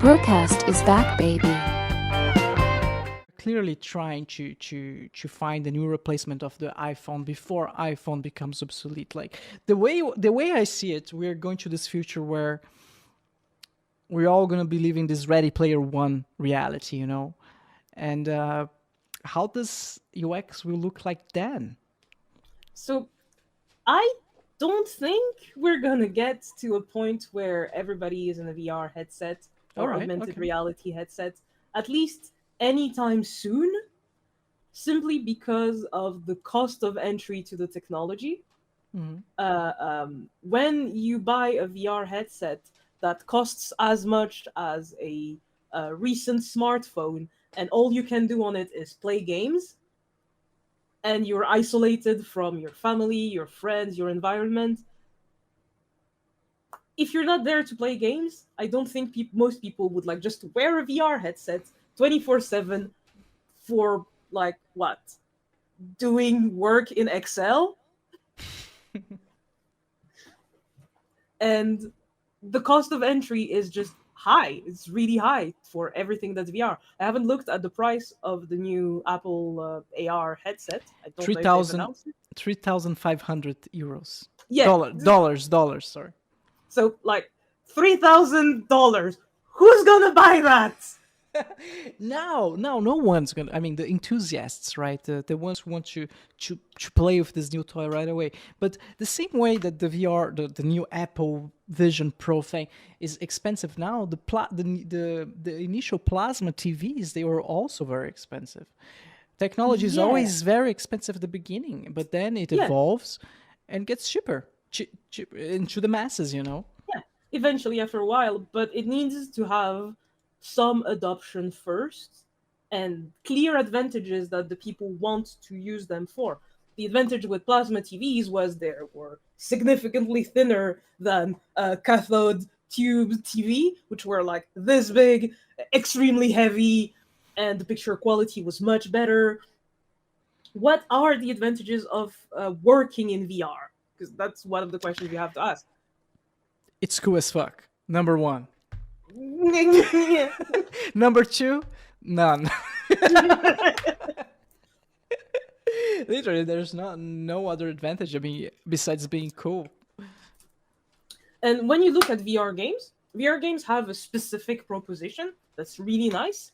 BRUCAST is back, baby. Clearly trying to find a new replacement of the iPhone before iPhone becomes obsolete. Like the way I see it, we're going to this future where we're all gonna be living this Ready Player One reality, you know, and how this UX will look like then? So I don't think we're gonna get to a point where everybody is in a VR headset or All right, augmented okay. reality headset, at least anytime soon, simply because of the cost of entry to the technology. Mhm. When you buy a VR headset that costs as much as a recent smartphone, and all you can do on it is play games, and you're isolated from your family, your friends, your environment. If you're not there to play games, I don't think most people would like just wear a VR headset 24/7 for like what? Doing work in Excel? And the cost of entry is just high. It's really high for everything that's VR. I haven't looked at the price of the new Apple AR headset. I don't know if they've 3,000 announced it. 3,500 euros. Yeah, Dollars, sorry. so like $3,000. Who's gonna buy that? No one's gonna. I mean, the enthusiasts, right? The ones who want to play with this new toy right away. But the same way that the VR, the new Apple Vision Pro thing is expensive now, the initial plasma TVs, they were also very expensive. Technology is Yeah, always very expensive at the beginning, but then it yeah, evolves and gets cheaper, into the masses. You know. yeah. Eventually, after a while, but it needs to have some adoption first and clear advantages that the people want to use them for. The advantage with plasma TVs was they were significantly thinner than a cathode tube TV, which were like this big, extremely heavy, and the picture quality was much better. What are the advantages of working in VR? Because that's one of the questions you have to ask. It's cool as fuck. Number one. Number two, none. Literally, there's no other advantage. I mean, besides being cool. And when you look at VR games have a specific proposition that's really nice,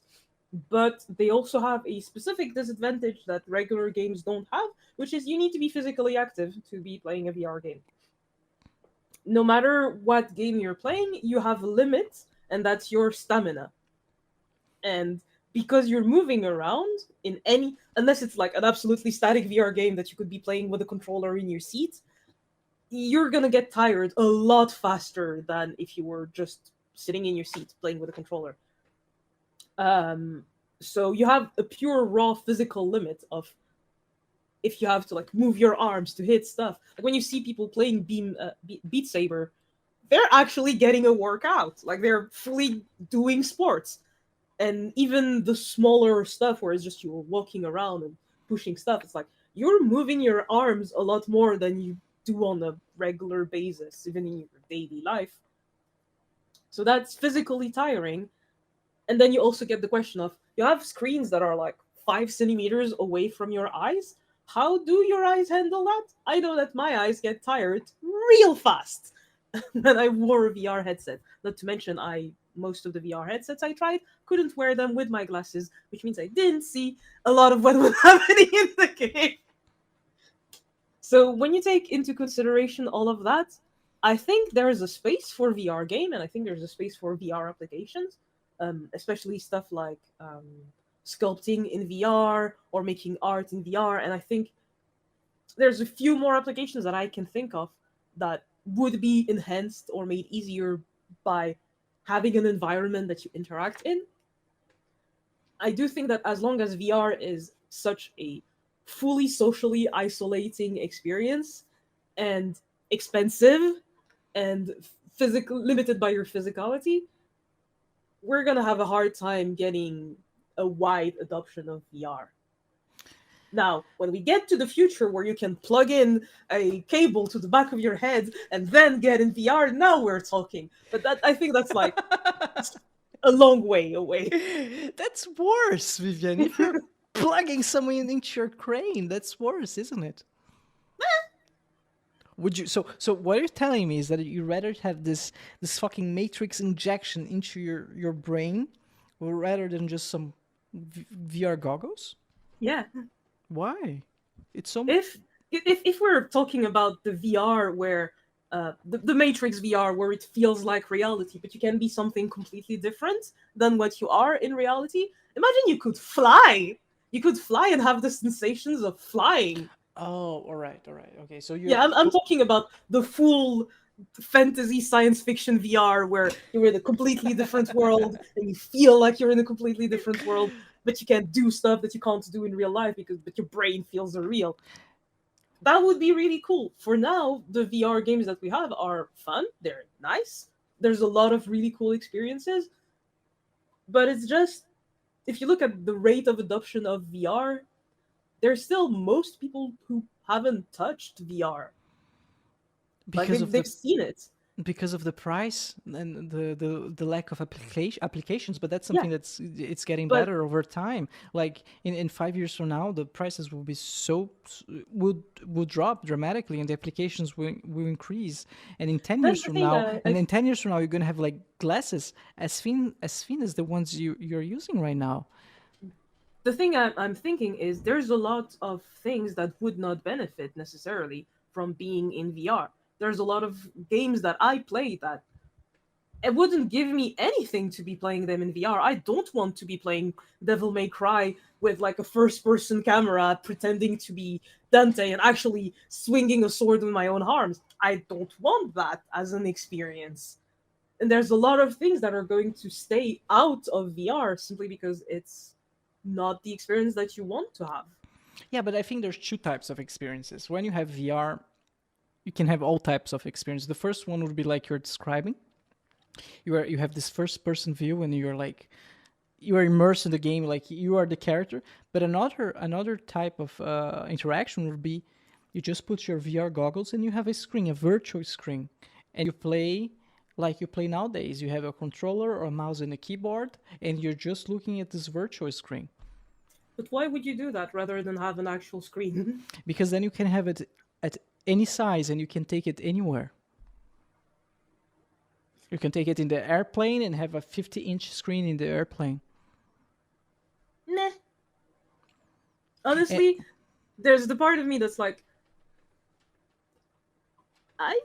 but they also have a specific disadvantage that regular games don't have, which is you need to be physically active to be playing a VR game. No matter what game you're playing, you have a limit, and that's your stamina. And because you're moving around in any, unless it's like an absolutely static VR game that you could be playing with a controller in your seat, you're gonna get tired a lot faster than if you were just sitting in your seat playing with a controller. So you have a pure raw physical limit of if you have to like move your arms to hit stuff. Like when you see people playing Beat Saber, they're actually getting a workout. Like they're fully doing sports. And even the smaller stuff where it's just you're walking around and pushing stuff, it's like you're moving your arms a lot more than you do on a regular basis, even in your daily life. So that's physically tiring. And then you also get the question of you have screens that are like 5 centimeters away from your eyes. How do your eyes handle that? I know that my eyes get tired real fast when I wore a VR headset. Not to mention, most of the VR headsets I tried couldn't wear them with my glasses, which means I didn't see a lot of what was happening in the game. So when you take into consideration all of that, I think there is a space for VR game, and I think there's a space for VR applications, especially stuff like sculpting in VR or making art in VR. And I think there's a few more applications that I can think of that would be enhanced or made easier by having an environment that you interact in. I do think that as long as VR is such a fully socially isolating experience and expensive and physical limited by your physicality, we're gonna have a hard time getting a wide adoption of VR. Now, when we get to the future where you can plug in a cable to the back of your head and then get in VR, now we're talking. But that I think that's like a long way away. That's worse, Vivian. If you're plugging someone into your crane, that's worse, isn't it? Would you? So what you're telling me is that you rather have this fucking matrix injection into your brain, rather than just some VR goggles? Yeah. Why? It's so. If we're talking about the VR where the Matrix VR where it feels like reality, but you can be something completely different than what you are in reality. Imagine you could fly. You could fly and have the sensations of flying. Oh, all right, okay. So you're. Yeah, I'm talking about the full fantasy science fiction VR where you're in a completely different world and you feel like you're in a completely different world, but you can do stuff that you can't do in real life but your brain feels are real. That would be really cool. For now, the VR games that we have are fun, they're nice. There's a lot of really cool experiences, but it's just if you look at the rate of adoption of VR, there's still most people who haven't touched VR. Like because of they've the seen it. because of the price and the lack of applications, but that's Yeah, something it's getting but better over time. Like in 5 years from now, the prices will be would drop dramatically and the applications will increase. And in 10 years that's the from thing. now, you're going to have like glasses as thin as the ones you're using right now. The thing I'm thinking is there's a lot of things that would not benefit necessarily from being in VR. There's a lot of games that I play that it wouldn't give me anything to be playing them in VR. I don't want to be playing Devil May Cry with like a first person camera pretending to be Dante and actually swinging a sword with my own arms. I don't want that as an experience. And there's a lot of things that are going to stay out of VR simply because it's not the experience that you want to have. Yeah, but I think there's two types of experiences. When you have VR, you can have all types of experience. The first one would be like you're describing. You have this first person view and you are immersed in the game, like you are the character. But another type of interaction would be you just put your VR goggles and you have a screen, a virtual screen, and you play like you play nowadays. You have a controller or a mouse and a keyboard, and you're just looking at this virtual screen. But why would you do that rather than have an actual screen? Because then you can have it at any size and you can take it anywhere. You can take it in the airplane and have a 50-inch screen in the airplane. Nah. Honestly, there's the part of me that's like, I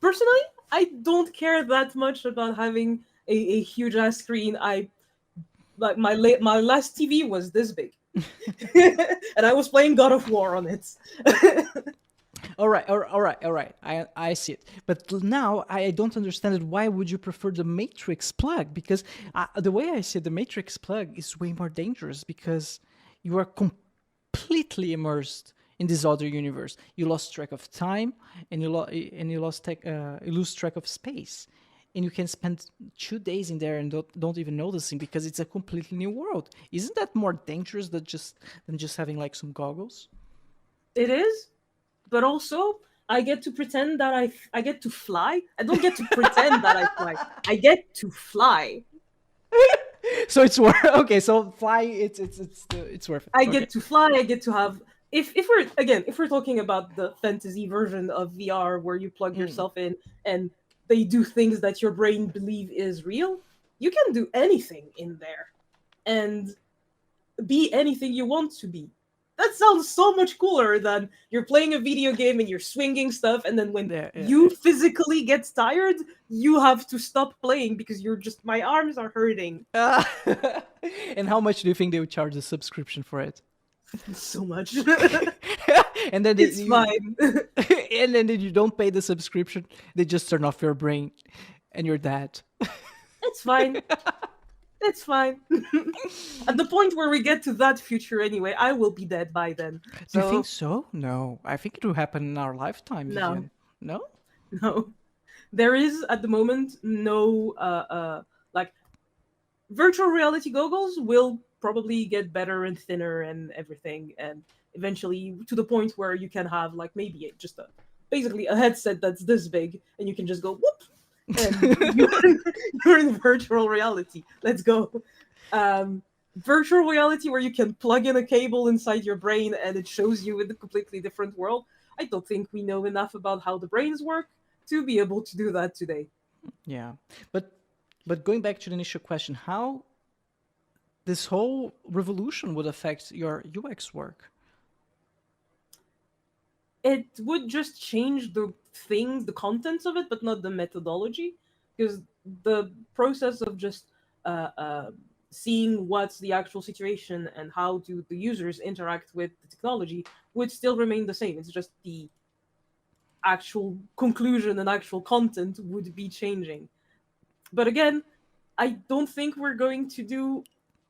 personally, I don't care that much about having a huge ass screen. I like my last TV was this big, and I was playing God of War on it. All right. I see it. But now I don't understand it. Why would you prefer the Matrix plug? Because the way I see it, the Matrix plug is way more dangerous because you are completely immersed in this other universe. You lost track of time, and you lose track of space, and you can spend 2 days in there and don't even noticing because it's a completely new world. Isn't that more dangerous than just having like some goggles? It is, but also I get to pretend that I get to fly. I don't get to pretend that I fly. I get to fly. So it's worth. Okay, so fly. It's worth it. I Okay. get to fly. I get to have. If we're talking about the fantasy version of VR where you plug yourself in and they do things that your brain believe is real, you can do anything in there and be anything you want to be. That sounds so much cooler than you're playing a video game and you're swinging stuff, and then when you physically get tired, you have to stop playing because my arms are hurting. And how much do you think they would charge a subscription for it? So much. And then It's fine. And then you don't pay the subscription, they just turn off your brain, and you're dead. It's fine. It's fine. At the point where we get to that future anyway, I will be dead by then. Do you think so? No, I think it will happen in our lifetime. No. Vivian. No? No. There is at the moment no like virtual reality goggles will probably get better and thinner and everything, and eventually to the point where you can have like maybe just basically a headset that's this big and you can just go whoop and you're in virtual reality. Let's go. Virtual reality where you can plug in a cable inside your brain and it shows you in a completely different world. I don't think we know enough about how the brains work to be able to do that today. Yeah, but going back to the initial question, how this whole revolution would affect your UX work? It would just change the thing, the contents of it, but not the methodology, because the process of just uh, uh, seeing what's the actual situation and how do the users interact with the technology would still remain the same. It's just the actual conclusion and actual content would be changing. But again, I don't think we're going to do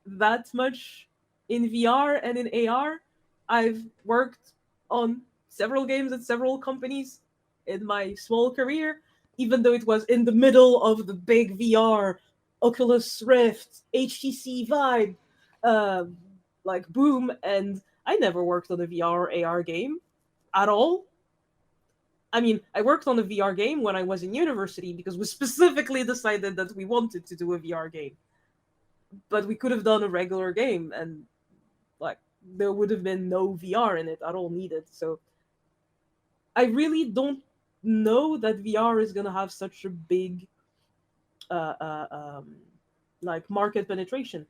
that much in VR and in AR. I've worked on several games at several companies in my small career, even though it was in the middle of the big VR, Oculus Rift, HTC Vive, uh, like boom, and I never worked on a VR or AR game at all. I mean, I worked on a VR game when I was in university because we specifically decided that we wanted to do a VR game. But we could have done a regular game and like there would have been no VR in it at all needed. So I really don't know that VR is gonna have such a big uh, uh, um, like market penetration.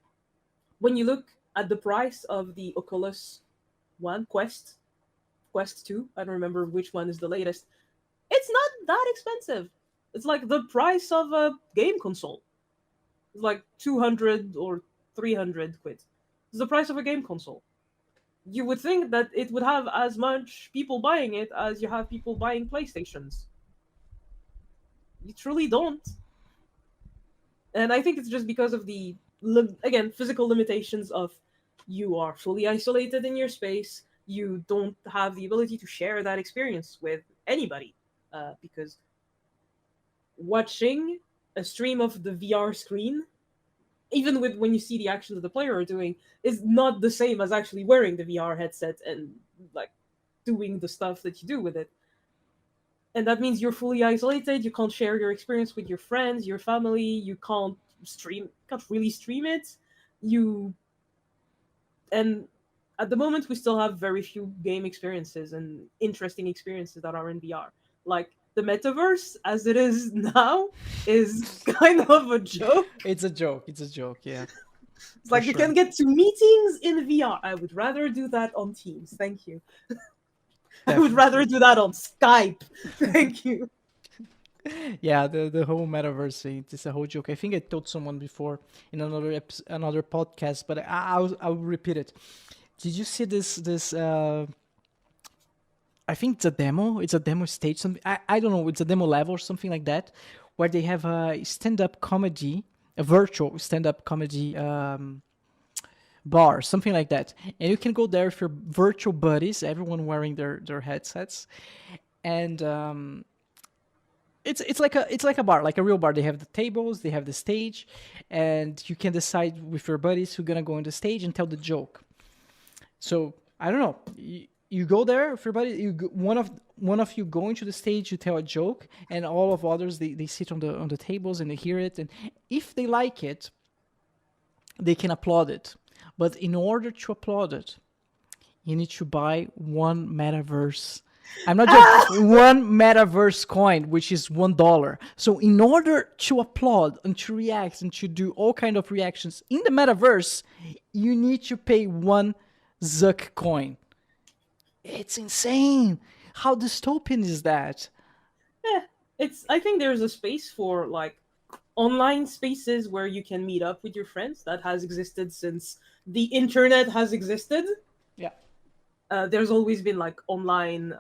When you look at the price of the Oculus One Quest 2, I don't remember which one is the latest. It's not that expensive. It's like the price of a game console. It's like 200 or 300 quid. It's the price of a game console. You would think that it would have as much people buying it as you have people buying PlayStations. You truly don't. And I think it's just because of the, again, physical limitations of you are fully isolated in your space. You don't have the ability to share that experience with anybody. Because watching a stream of the VR screen, even with when you see the actions that the player are doing, is not the same as actually wearing the VR headset and like doing the stuff that you do with it. And that means you're fully isolated. You can't share your experience with your friends, your family. You can't really stream it. You and at the moment we still have very few game experiences and interesting experiences that are in VR. Like the metaverse as it is now is kind of a joke. It's a joke. It's a joke. Yeah. It's like you can get to meetings in VR. I would rather do that on Teams. Thank you. I would rather do that on Skype. Thank you. Yeah, the whole metaverse thing, it's a whole joke. I think I told someone before in another podcast, but I'll repeat it. Did you see this I think it's a demo. It's a demo stage. Something I don't know. It's a demo level or something like that, where they have a stand-up comedy, a virtual stand-up comedy bar, something like that. And you can go there with your virtual buddies, everyone wearing their headsets, and it's like a bar, like a real bar. They have the tables, they have the stage, and you can decide with your buddies who's gonna go on the stage and tell the joke. So I don't know. You go there with your buddy. One of you go into the stage, you tell a joke, and all of others they sit on the tables and they hear it, and if they like it, they can applaud it. But in order to applaud it, you need to buy one metaverse. I'm not joking. One metaverse coin, which is $1. So in order to applaud and to react and to do all kind of reactions in the metaverse, you need to pay one Zuck coin. It's insane. How dystopian is that? I think there's a space for like online spaces where you can meet up with your friends. That has existed since the internet has existed. Yeah. There's always been like online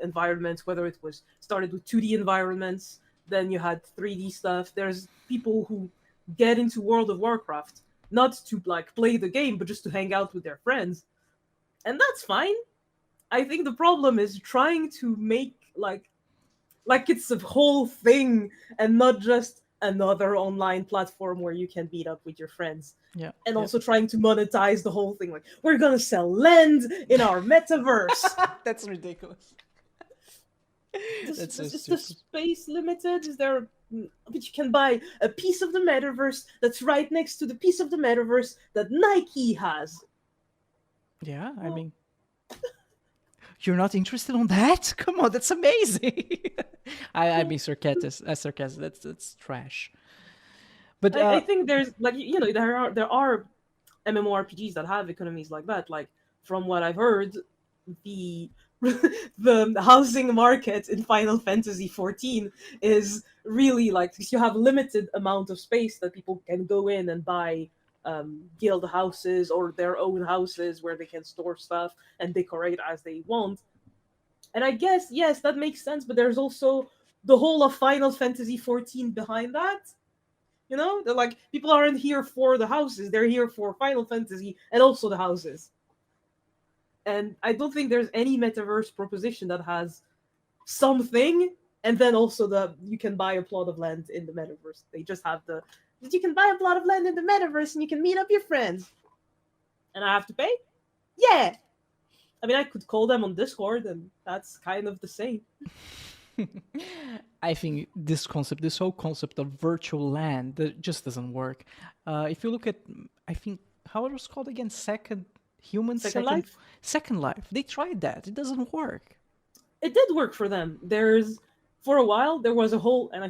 environments, whether it was started with 2D environments, then you had 3D stuff. There's people who get into World of Warcraft not to like play the game, but just to hang out with their friends. And that's fine. I think the problem is trying to make like it's a whole thing and not just another online platform where you can meet up with your friends. Yeah. And also trying to monetize the whole thing. Like, we're gonna sell land in our metaverse. That's ridiculous. That's so Is the stupid. space limited? Is there? But you can buy a piece of the metaverse that's right next to the piece of the metaverse that Nike has. Yeah, I Well, mean, you're not interested on that? Come on, that's amazing. I mean, sarcastic. That's trash. But I think there's like there are MMORPGs that have economies like that. Like from what I've heard, the the housing market in Final Fantasy 14 is really like because you have limited amount of space that people can go in and buy guild houses or their own houses where they can store stuff and decorate as they want. And I guess yes, that makes sense. But there's also the whole of Final Fantasy 14 behind that. They're like people aren't here for the houses; they're here for Final Fantasy and also the houses. And I don't think there's any metaverse proposition that has something and then also the you can buy a plot of land in the metaverse. They just have the you can buy a plot of land in the metaverse and you can meet up your friends. And I have to pay? Yeah. I mean, I could call them on Discord, and that's kind of the same. I think this whole concept of virtual land, that just doesn't work. If you look at, I think, how it was called again, Second Life? Second Life. They tried that. It doesn't work. It did work for them. For a while there was a whole, and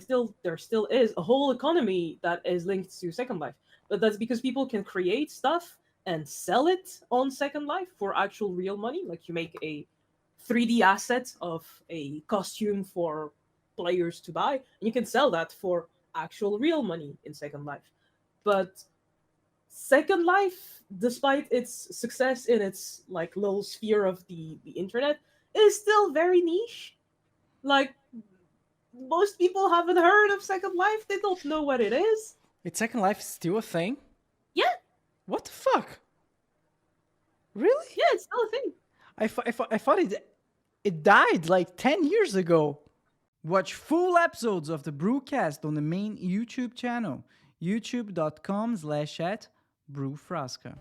there still is a whole economy that is linked to Second Life. But that's because people can create stuff and sell it on Second Life for actual real money. Like you make a 3D asset of a costume for players to buy, and you can sell that for actual real money in Second Life. But Second Life, despite its success in its like little sphere of the internet, is still very niche. Like most people haven't heard of Second Life. They don't know what it is. It's Second Life is still a thing? Yeah, What the fuck? Really? yeah, it's still a thing. I thought it died like 10 years ago. Watch full episodes of the BRUCAST on the main YouTube channel, youtube.com/@brewfrasca.